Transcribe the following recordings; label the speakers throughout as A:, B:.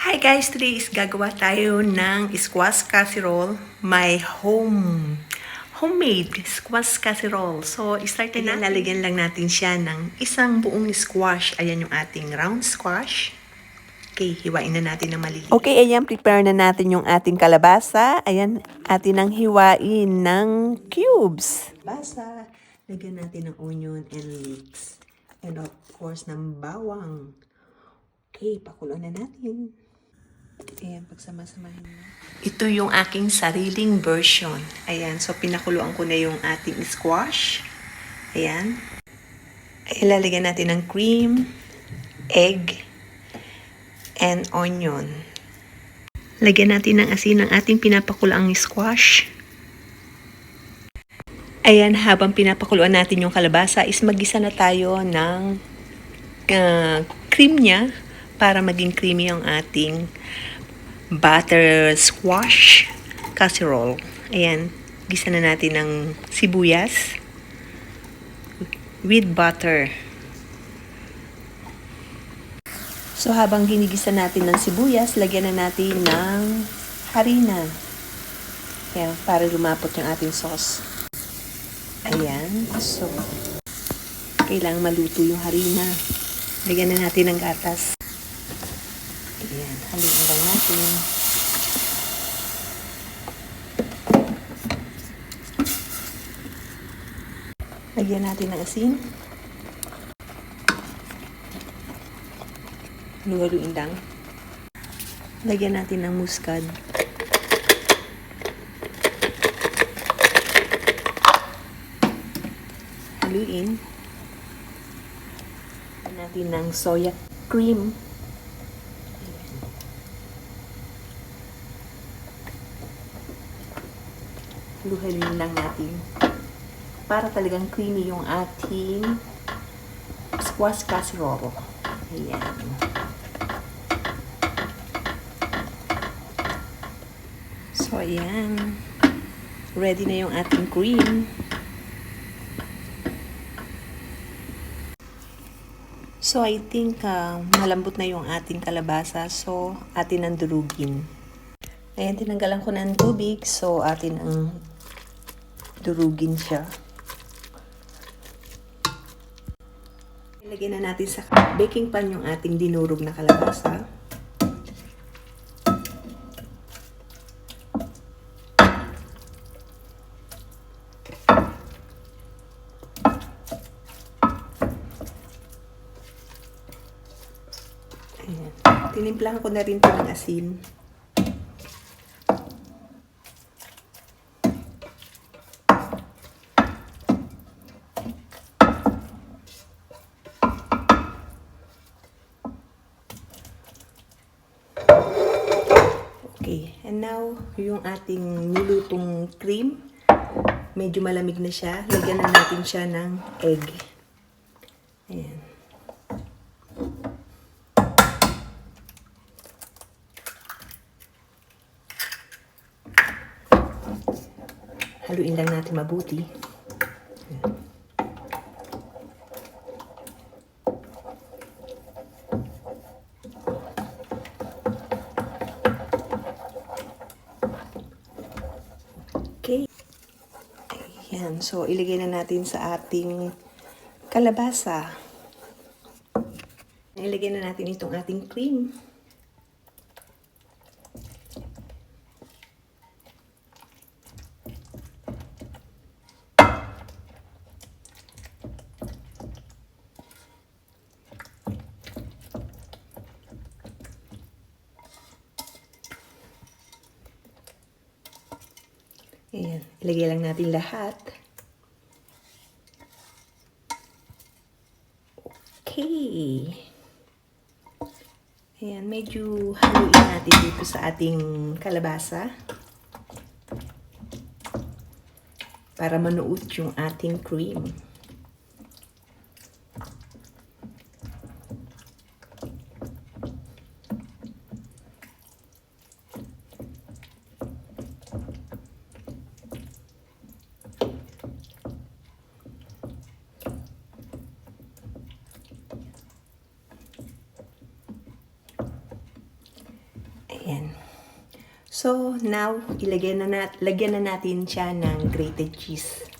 A: Hi guys! Today is gagawa tayo ng squash casserole. My homemade squash casserole. So, start na natin. Lalagyan lang natin siya ng isang buong squash. Ayan yung ating round squash. Okay, hiwain na natin ng maliliit. Okay, ayan, prepare na natin yung ating kalabasa. Ayan, atin ang hiwain ng cubes. Kalabasa, lagyan natin ng onion and leeks. And of course, ng bawang. Okay, pakuluan na natin. Ayan, pagsama-samahin mo. Ito yung aking sariling version. Ayan, so pinakuluan ko na yung ating squash. Ayan. Ilalagyan natin ng cream, egg, and onion. Lagyan natin ng asin ng ating pinapakuluang squash. Ayan, habang pinapakuluan natin yung kalabasa, is magisa na tayo ng cream niya para maging creamy yung ating butter squash casserole. Ayan, gisa na natin ng sibuyas with butter. So habang ginigisa natin ng sibuyas, lagyan na natin ng harina. Ayan, para lumapot yung ating sauce. Ayan, so kailangan maluto yung harina. Lagyan na natin ng gatas. Ayan, haluin lang natin. Lagyan natin ng asin. Haluin lang. Lagyan natin ng mustard. Haluin. Lagyan natin ng soya cream. Haluin lang natin. Para talagang creamy yung ating squash casserole. Ayan. So, ayan. Ready na yung ating cream. So, I think malambot na yung ating kalabasa. So, atin ang durugin. Ayan, tinanggalan ko ng tubig. So, atin ang durugin siya. Ilagay na natin sa baking pan yung ating dinurog na kalabasa. Ayan. Tinimplahan ko na rin ito ng asin. Okay, and now, yung ating nilutong cream, medyo malamig na siya. Lagyan na natin siya ng egg. Ayan. Haluin lang natin mabuti. Ayan. Okay. Ayan. So, ilagay na natin sa ating kalabasa. Ilagay na natin itong ating cream. Ayan. Ilagay lang natin lahat. Okay. Ayan, medyo haluin natin dito sa ating kalabasa para manuot yung ating cream. Ayan. So, now, lagyan na natin siya ng grated cheese.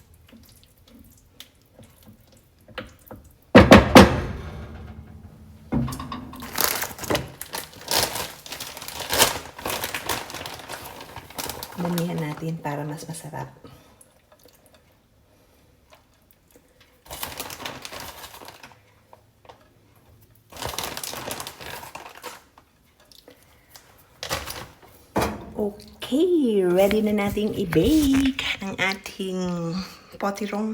A: Damihan natin para mas masarap. Okay, ready na nating i-bake ang ating potirong.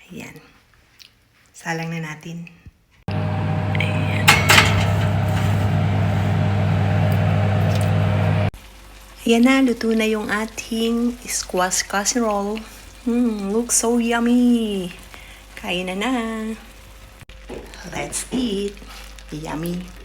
A: Ayan. Salang na natin. Ayan. Ayan na, luto na yung ating squash casserole. Looks so yummy. Kain na na. Let's eat. Yummy.